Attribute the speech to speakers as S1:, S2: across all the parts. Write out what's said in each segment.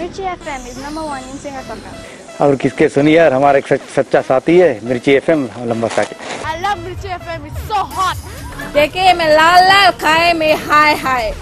S1: Mirchi FM is #1 in Singapore.
S2: और किसके सुनिए यार, हमारा एक सच्चा साथी है मिर्ची एफएम लंबा साथी.
S3: I love Mirchi FM. It's so hot.
S4: देखे में लाल लाल, खाए में हाय हाय.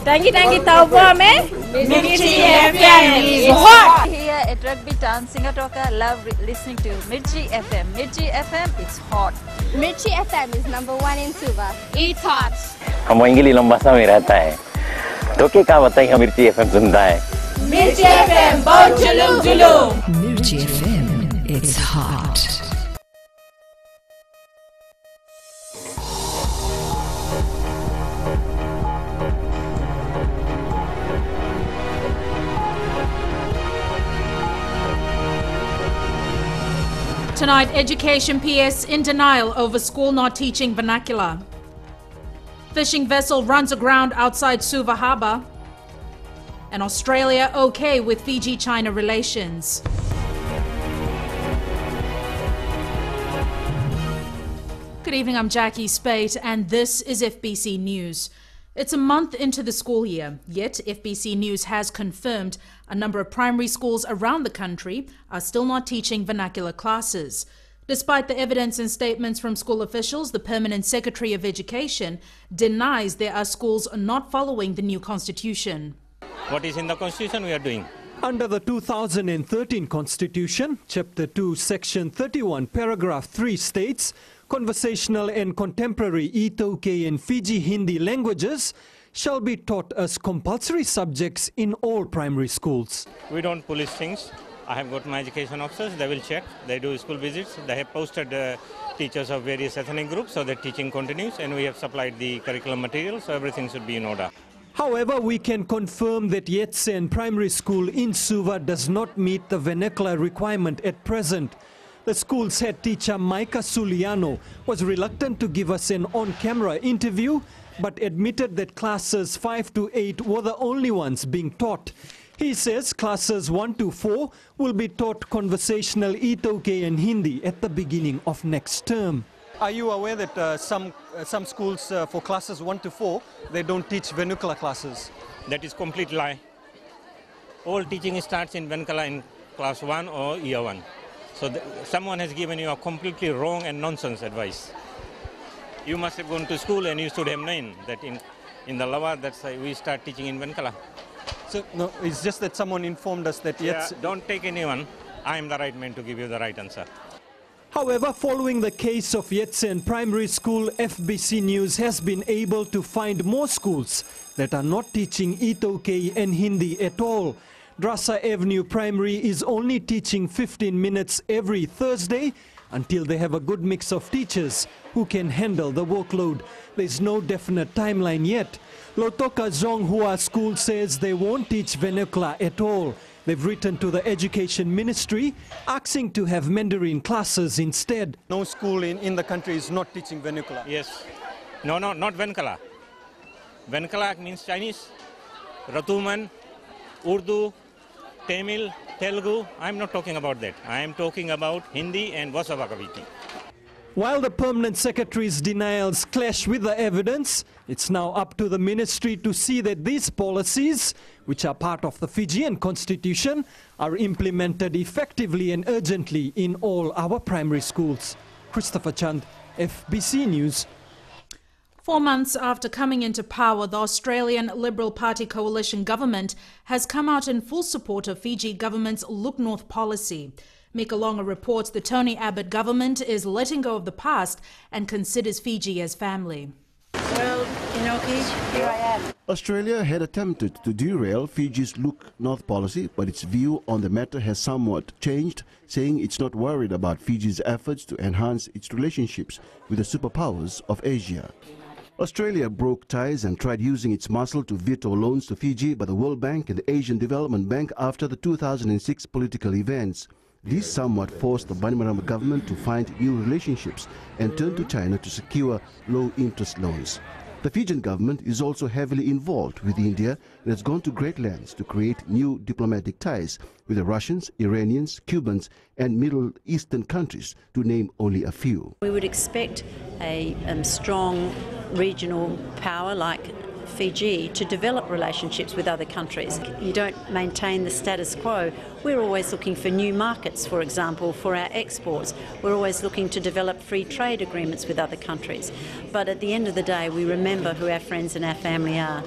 S4: Tangi taupa में Mirchi FM is hot.
S5: Here at Rugby Town, Singatoka, love listening to Mirchi FM. Mirchi FM, it's hot.
S1: Mirchi FM is #1 in Suva.
S3: It's hot.
S6: हम English लंबासा में रहता है, तो क्या बताइए हम मिर्ची एफएम सुनता है.
S4: Mirchi FM, बहुत जुलूम जुलूम.
S7: Mirchi FM, it's hot.
S8: Tonight, Education PS in denial over school not teaching vernacular. Fishing vessel runs aground outside Suva Harbour. And Australia okay with Fiji-China relations. Good evening, I'm Jackie Spate and this is FBC News. It's a month into the school year, yet FBC News has confirmed a number of primary schools around the country are still not teaching vernacular classes. Despite the evidence and statements from school officials, the Permanent Secretary of Education denies there are schools not following the new constitution.
S9: What is in the constitution we are doing?
S10: Under the 2013 Constitution, Chapter 2, Section 31, Paragraph 3 states, conversational and contemporary Itoke and Fiji Hindi languages shall be taught as compulsory subjects in all primary schools.
S9: We don't police things. I have got my education officers, they will check, they do school visits, they have posted teachers of various ethnic groups so that teaching continues, and we have supplied the curriculum material, so everything should be in order.
S10: However, we can confirm that Yetsen Primary School in Suva does not meet the vernacular requirement at present. The school's head teacher, Micah Suliano, was reluctant to give us an on-camera interview, but admitted that classes 5 to 8 were the only ones being taught. He says classes 1 to 4 will be taught conversational Itoke and Hindi at the beginning of next term.
S11: Are you aware that some schools for classes 1 to 4, they don't teach vernacular classes?
S9: That is complete lie. All teaching starts in vernacular in class 1 or year 1. So someone has given you a completely wrong and nonsense advice. You must have gone to school and you should have known that in the Lawa, that's why we start teaching in vernacular.
S11: So no, it's just that someone informed us that yes.
S9: Yeah, don't take anyone. I am the right man to give you the right answer.
S10: However, following the case of Yetsen Primary School, FBC News has been able to find more schools that are not teaching Itoke and Hindi at all. Drasa Avenue Primary is only teaching 15 minutes every Thursday until they have a good mix of teachers who can handle the workload. There's no definite timeline yet. Lotoka Zonghua School says they won't teach vernacular at all. They've written to the Education Ministry asking to have Mandarin classes instead.
S11: No school in the country is not teaching vernacular.
S9: Yes. No, not vernacular. Vernacular means Chinese, Ratuman, Urdu, Tamil, Telugu. I'm not talking about that. I am talking about Hindi and Vasavakaviti.
S10: While the Permanent Secretary's denials clash with the evidence, it's now up to the ministry to see that these policies, which are part of the Fijian Constitution, are implemented effectively and urgently in all our primary schools. Christopher Chand, FBC News.
S8: 4 months after coming into power, the Australian Liberal Party coalition government has come out in full support of Fiji government's Look North policy. Mika Longa reports the Tony Abbott government is letting go of the past and considers Fiji as family.
S4: Well, Inoki, here I am.
S12: Australia had attempted to derail Fiji's Look North policy, but its view on the matter has somewhat changed, saying it's not worried about Fiji's efforts to enhance its relationships with the superpowers of Asia. Australia broke ties and tried using its muscle to veto loans to Fiji by the World Bank and the Asian Development Bank after the 2006 political events. This somewhat forced the Bainimarama government to find new relationships and turn to China to secure low-interest loans. The Fijian government is also heavily involved with India and has gone to great lengths to create new diplomatic ties with the Russians, Iranians, Cubans and Middle Eastern countries, to name only a few.
S5: We would expect a strong regional power like
S13: Fiji to develop relationships with other countries. You don't maintain the status quo. We're always looking for new markets, for example, for our exports. We're always looking to develop free trade agreements with other countries. But at the end of the day, we remember who our friends and our family are.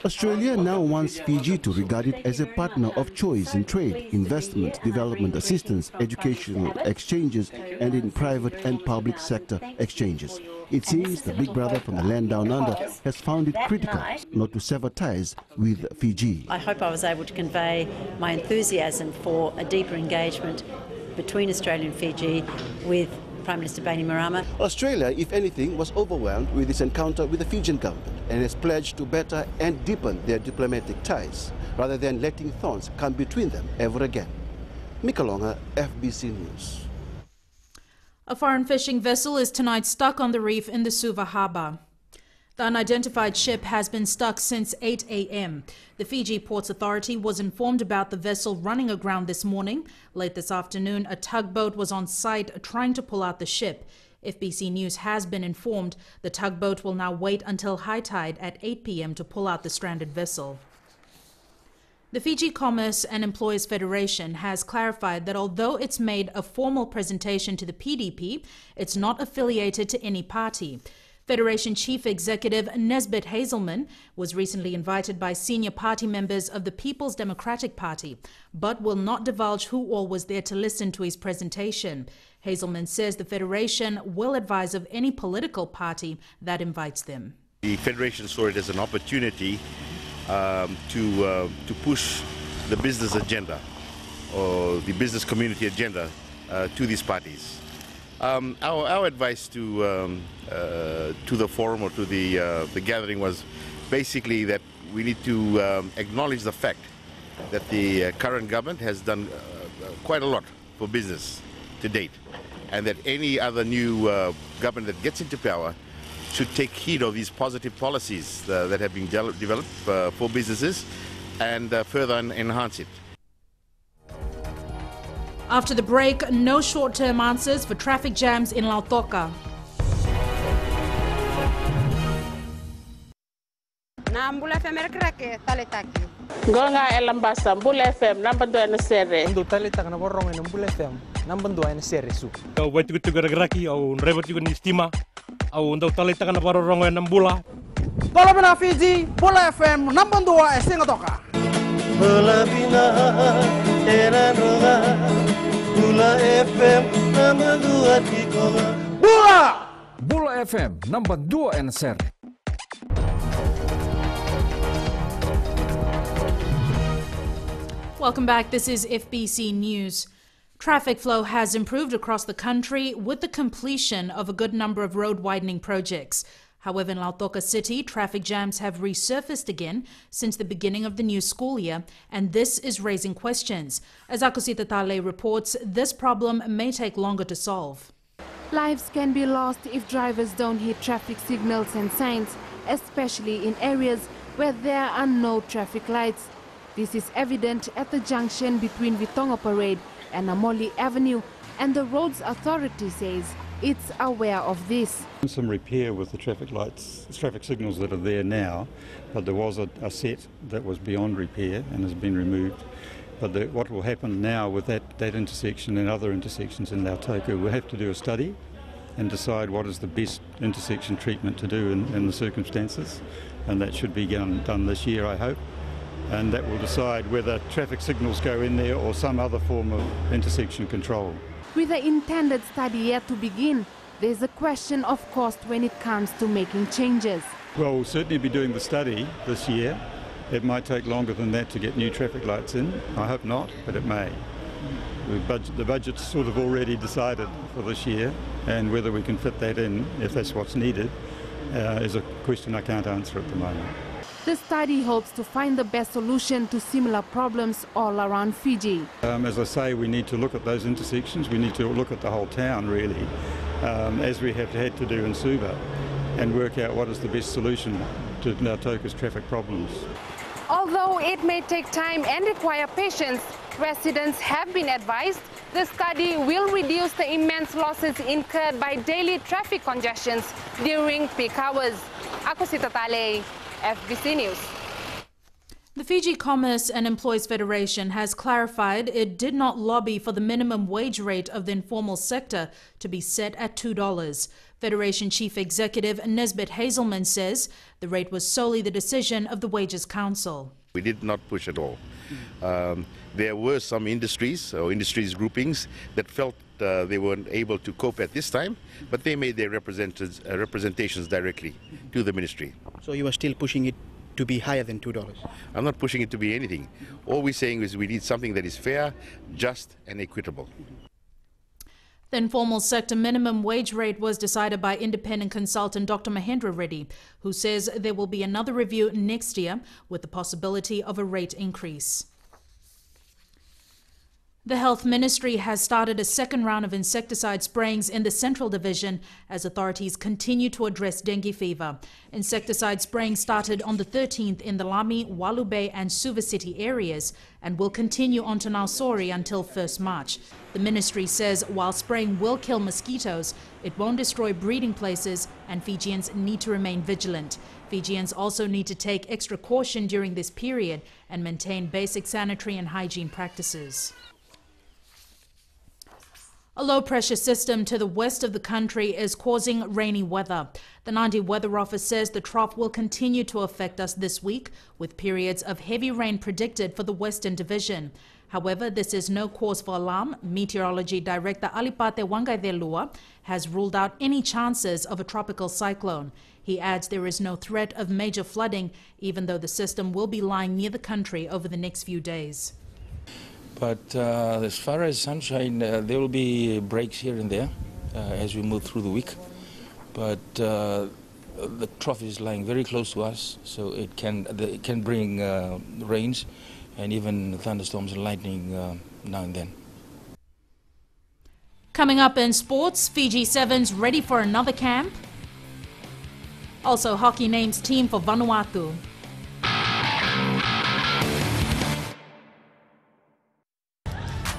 S12: Australia now wants Fiji to regard it as a partner of choice in trade, investment, development assistance, educational exchanges, and in private and public sector exchanges. It seems the big brother from the land down under has found it critical not to sever ties with Fiji.
S13: I hope I was able to convey my enthusiasm for a deeper engagement between Australia and Fiji with Prime Minister Bainimarama.
S12: Australia, if anything, was overwhelmed with this encounter with the Fijian government and has pledged to better and deepen their diplomatic ties rather than letting thorns come between them ever again. Mika Longa, FBC News.
S8: A foreign fishing vessel is tonight stuck on the reef in the Suva harbour. The unidentified ship has been stuck since 8 a.m. The Fiji Ports Authority was informed about the vessel running aground this morning. Late this afternoon, a tugboat was on site trying to pull out the ship. FBC News has been informed the tugboat will now wait until high tide at 8 p.m. to pull out the stranded vessel. The Fiji Commerce and Employers Federation has clarified that although it's made a formal presentation to the PDP, it's not affiliated to any party. Federation Chief Executive Nesbitt Hazelman was recently invited by senior party members of the People's Democratic Party, but will not divulge who all was there to listen to his presentation. Hazelman says the Federation will advise of any political party that invites them.
S14: The Federation saw it as an opportunity to push the business agenda or the business community agenda to these parties. Our advice to the forum or to the gathering was basically that we need to acknowledge the fact that the current government has done quite a lot for business to date, and that any other new government that gets into power should take heed of these positive policies that have been developed for businesses and further enhance it.
S8: After the break, no short-term answers for traffic jams in Lautoka.
S15: Gonga elambasa Mbula FM number 2 na sere.
S16: Ndo talita kana borong na Mbula FM number 2 na sere su. Au wait tu geraki au rebo tu ni stima au ndo talita kana borong na Mbula. Bola bina Fiji Mbula FM number 2 esenga toka. Bola bina era noga Mbula FM number 2 tikoga.
S17: Mbula FM number 2 na sere.
S8: Welcome back. This is FBC News. Traffic flow has improved across the country with the completion of a good number of road widening projects. However, in Lautoka City, traffic jams have resurfaced again since the beginning of the new school year, and this is raising questions. As Akosita Tale reports, this problem may take longer to solve.
S18: Lives can be lost if drivers don't hit traffic signals and signs, especially in areas where there are no traffic lights. This is evident at the junction between Vitonga Parade and Amoli Avenue, and the Roads Authority says it's aware of this.
S19: Some repair with the traffic lights, traffic signals that are there now, but there was a set that was beyond repair and has been removed. But what will happen now with that intersection and other intersections in Lautoka, we'll have to do a study and decide what is the best intersection treatment to do in the circumstances, and that should be done this year, I hope. And that will decide whether traffic signals go in there or some other form of intersection control.
S18: With the intended study yet to begin, there's a question of cost when it comes to making changes.
S19: Well, we'll certainly be doing the study this year. It might take longer than that to get new traffic lights in. I hope not, but it may. The budget's sort of already decided for this year, and whether we can fit that in, if that's what's needed, is a question I can't answer at the moment.
S18: The study hopes to find the best solution to similar problems all around Fiji.
S19: As I say, we need to look at those intersections. We need to look at the whole town, really, as we have had to do in Suva, and work out what is the best solution to Lautoka's traffic problems.
S18: Although it may take time and require patience, residents have been advised the study will reduce the immense losses incurred by daily traffic congestions during peak hours.
S1: Ako si Tatale, FBC News.
S8: The Fiji Commerce and Employees Federation has clarified it did not lobby for the minimum wage rate of the informal sector to be set at $2. Federation Chief Executive Nesbitt Hazelman says the rate was solely the decision of the Wages Council.
S14: We did not push at all. There were some industries or industries groupings that felt they weren't able to cope at this time, but they made their representations directly to the ministry.
S20: So you are still pushing it to be higher than $2?
S14: I'm not pushing it to be anything. All we're saying is we need something that is fair, just and equitable.
S8: The informal sector minimum wage rate was decided by independent consultant Dr. Mahendra Reddy, who says there will be another review next year with the possibility of a rate increase. The Health Ministry has started a second round of insecticide sprayings in the Central Division as authorities continue to address dengue fever. Insecticide spraying started on the 13th in the Lami, Walube and Suva City areas and will continue on to Nausori until 1st March. The ministry says while spraying will kill mosquitoes, it won't destroy breeding places and Fijians need to remain vigilant. Fijians also need to take extra caution during this period and maintain basic sanitary and hygiene practices. A low-pressure system to the west of the country is causing rainy weather. The Nandi Weather Office says the trough will continue to affect us this week, with periods of heavy rain predicted for the Western Division. However, this is no cause for alarm. Meteorology Director Alipate Wangaivelua has ruled out any chances of a tropical cyclone. He adds there is no threat of major flooding, even though the system will be lying near the country over the next few days.
S21: But as far as sunshine, there will be breaks here and there as we move through the week. But the trough is lying very close to us, so it can bring rains and even thunderstorms and lightning now and then.
S8: Coming up in sports, Fiji Sevens ready for another camp. Also, hockey names team for Vanuatu.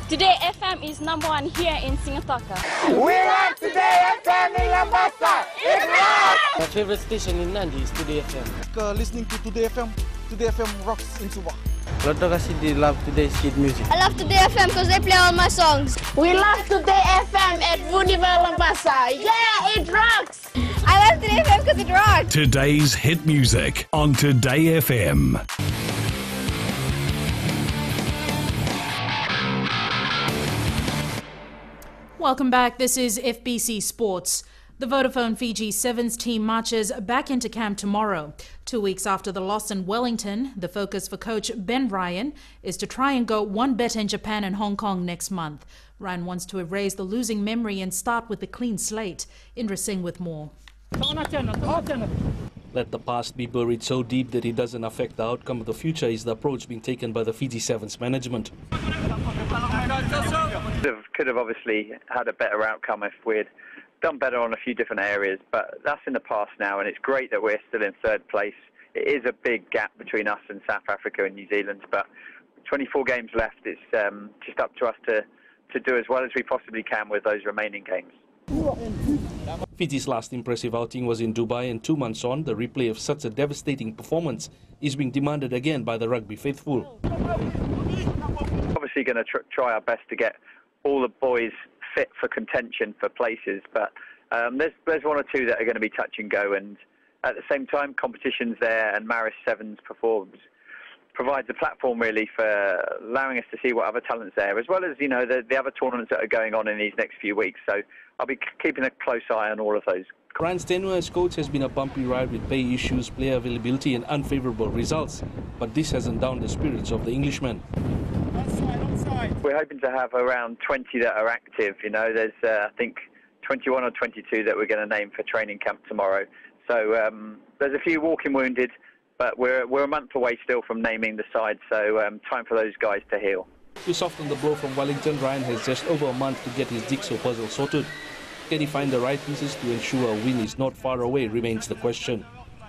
S1: Today FM is #1 here in Singatoka.
S22: We love Today FM in Lambasa. It rocks!
S23: My favorite station in Nandi is Today FM.
S24: Listening to Today FM. Today FM rocks in Suva.
S23: Loto kasi they love Today's kid music.
S1: I love Today FM because they play all my songs.
S22: We love Today FM at Vuniva Lambasa. Yeah, it rocks!
S1: I love Today FM because it rocks.
S25: Today's hit music on Today FM.
S8: Welcome back. This is FBC Sports. The Vodafone Fiji Sevens team marches back into camp tomorrow. 2 weeks after the loss in Wellington, the focus for coach Ben Ryan is to try and go one better in Japan and Hong Kong next month. Ryan wants to erase the losing memory and start with a clean slate. Indra Singh with more.
S26: Let the past be buried so deep that it doesn't affect the outcome of the future is the approach being taken by the Fiji Sevens management.
S27: Could have obviously had a better outcome if we'd done better on a few different areas, but that's in the past now, and it's great that we're still in third place. It is a big gap between us and South Africa and New Zealand, but 24 games left. It's just up to us to do as well as we possibly can with those remaining games.
S26: Fiji's last impressive outing was in Dubai, and 2 months on, the replay of such a devastating performance is being demanded again by the rugby faithful.
S27: Obviously going to try our best to get all the boys fit for contention for places, but there's one or two that are going to be touch and go, and at the same time competition's there, and Maris Sevens provides a platform really for allowing us to see what other talent's there, as well as, you know, the other tournaments that are going on in these next few weeks. So I'll be keeping a close eye on all of those.
S26: Ryan's tenure as coach has been a bumpy ride with pay issues, player availability and unfavourable results, but this hasn't downed the spirits of the Englishman.
S27: We're hoping to have around 20 that are active. You know, there's I think 21 or 22 that we're going to name for training camp tomorrow. So there's a few walking wounded, but we're a month away still from naming the side, so time for those guys to heal.
S26: To soften the blow from Wellington, Ryan has just over a month to get his jigsaw puzzle sorted. Can he find the right pieces to ensure a win is not far away remains the question.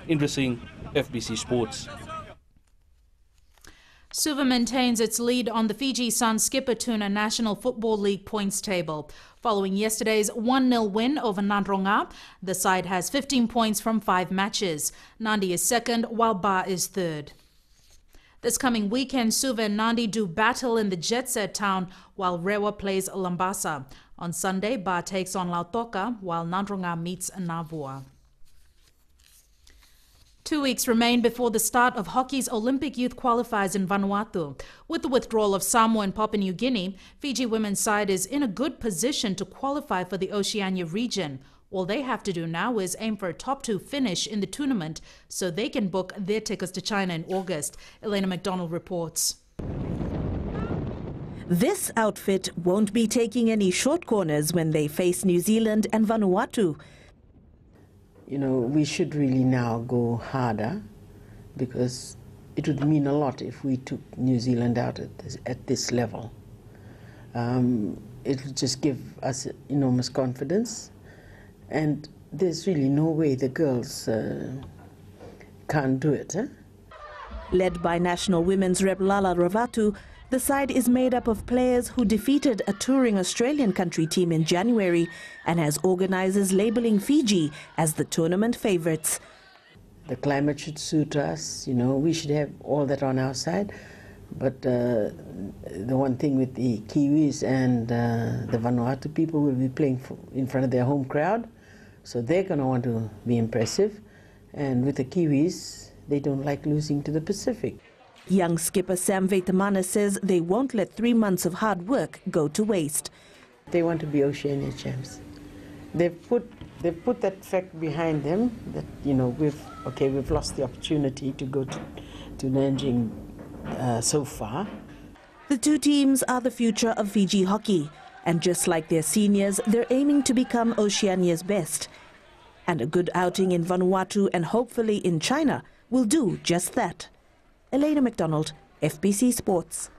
S26: Indra Singh, FBC Sports.
S8: Suva maintains its lead on the Fiji Sun Skipper Tuna National Football League points table. Following yesterday's 1-0 win over Nandronga, the side has 15 points from 5 matches. Nandi is second, while Ba is third. This coming weekend, Suva and Nandi do battle in the jet set town, while Rewa plays Lambasa. On Sunday, Ba takes on Lautoka, while Nandronga meets Navua. 2 weeks remain before the start of hockey's Olympic Youth Qualifiers in Vanuatu. With the withdrawal of Samoa and Papua New Guinea, Fiji women's side is in a good position to qualify for the Oceania region. All they have to do now is aim for a top 2 finish in the tournament so they can book their tickets to China in August. Elena McDonald reports.
S2: This outfit won't be taking any short corners when they face New Zealand and Vanuatu.
S3: You know, we should really now go harder because it would mean a lot if we took New Zealand out at this level. It would just give us enormous confidence, and there's really no way the girls can't do it.
S2: Led by national women's rep Lala Ravatu, the side is made up of players who defeated a touring Australian country team in January and has organisers labelling Fiji as the tournament favourites.
S3: The climate should suit us, you know, we should have all that on our side. But the one thing with the Kiwis and the Vanuatu people will be playing in front of their home crowd, so they're going to want to be impressive. And with the Kiwis, they don't like losing to the Pacific.
S2: Young skipper Sam Veitamana says they won't let 3 months of hard work go to waste.
S3: They want to be Oceania champs. They've put that fact behind them that, you know, we've lost the opportunity to go to Nanjing so far.
S2: The 2 teams are the future of Fiji hockey, and just like their seniors, they're aiming to become Oceania's best. And a good outing in Vanuatu and hopefully in China will do just that. Elena McDonald, FBC Sports.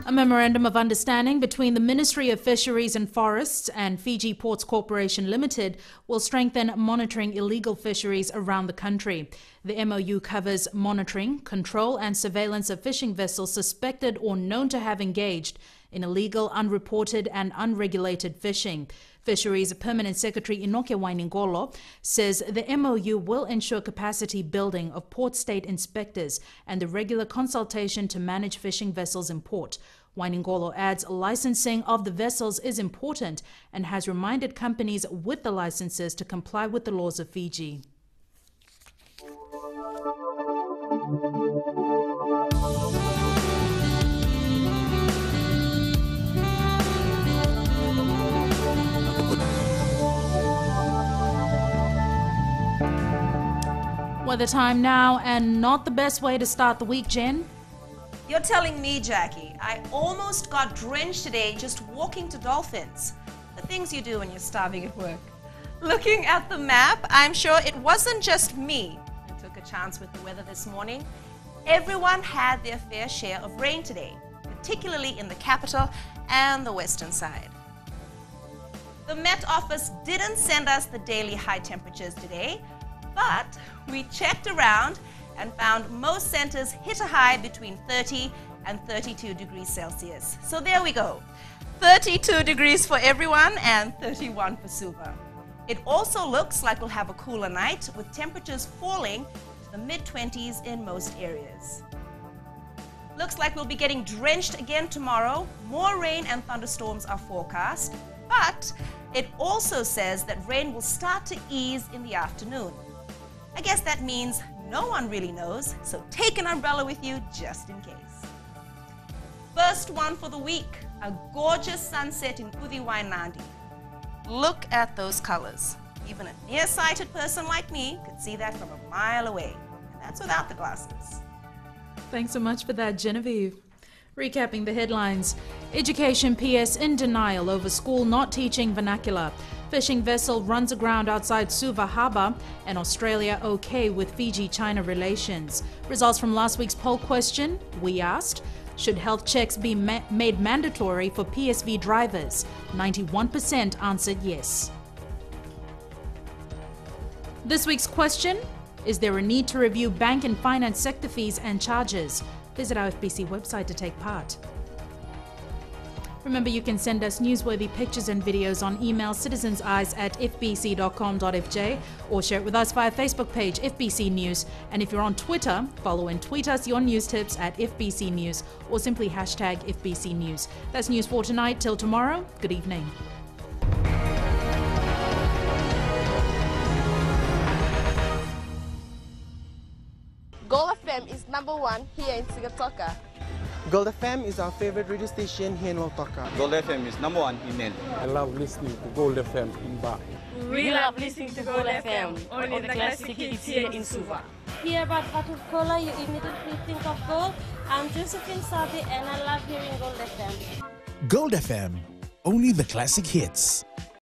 S8: A memorandum of understanding between the Ministry of Fisheries and Forests and Fiji Ports Corporation Limited will strengthen monitoring illegal fisheries around the country. The MOU covers monitoring, control and surveillance of fishing vessels suspected or known to have engaged in illegal, unreported and unregulated fishing. Fisheries Permanent Secretary Inoke Wainingolo says the MOU will ensure capacity building of port state inspectors and the regular consultation to manage fishing vessels in port. Wainingolo adds licensing of the vessels is important and has reminded companies with the licenses to comply with the laws of Fiji. Weather time now, and not the best way to start the week, Jen.
S6: You're telling me, Jackie, I almost got drenched today just walking to dolphins. The things you do when you're starving at work. Looking at the map, I'm sure it wasn't just me who took a chance with the weather this morning. Everyone had their fair share of rain today, particularly in the capital and the western side. The Met Office didn't send us the daily high temperatures today, but we checked around and found most centers hit a high between 30 and 32 degrees Celsius. So there we go. 32 degrees for everyone and 31 for Suva. It also looks like we'll have a cooler night with temperatures falling to the mid-20s in most areas. Looks like we'll be getting drenched again tomorrow. More rain and thunderstorms are forecast, but it also says that rain will start to ease in the afternoon. I guess that means no one really knows, so take an umbrella with you just in case. First one for the week, a gorgeous sunset in Udiwainandi. Look at those colors. Even a nearsighted person like me could see that from a mile away, and that's without the glasses.
S8: Thanks so much for that, Genevieve. Recapping the headlines. Education PS in denial over school not teaching vernacular. Fishing vessel runs aground outside Suva Harbour, and Australia okay with Fiji-China relations. Results from last week's poll question. We asked, Should health checks be made mandatory for PSV drivers? 91% answered yes. This week's question: is there a need to review bank and finance sector fees and charges? Visit our FBC website to take part. Remember, you can send us newsworthy pictures and videos on email citizenseyes@fbc.com.fj or share it with us via Facebook page FBC News. And if you're on Twitter, follow and tweet us your news tips at FBC News or simply hashtag FBC News. That's news for tonight. Till tomorrow, good evening.
S22: Gold FM is #1 here in Sigatoka.
S24: Gold FM is our favorite radio station here in Lautoka.
S4: Gold FM is #1 in Nel.
S23: I love listening to Gold FM in Ba.
S5: We love listening to Gold FM, only the classic hits here in Suva. Hear about Fatul Kola, you immediately think of gold. I'm Josephine Sabi and I love hearing Gold FM.
S7: Gold FM, only the classic hits.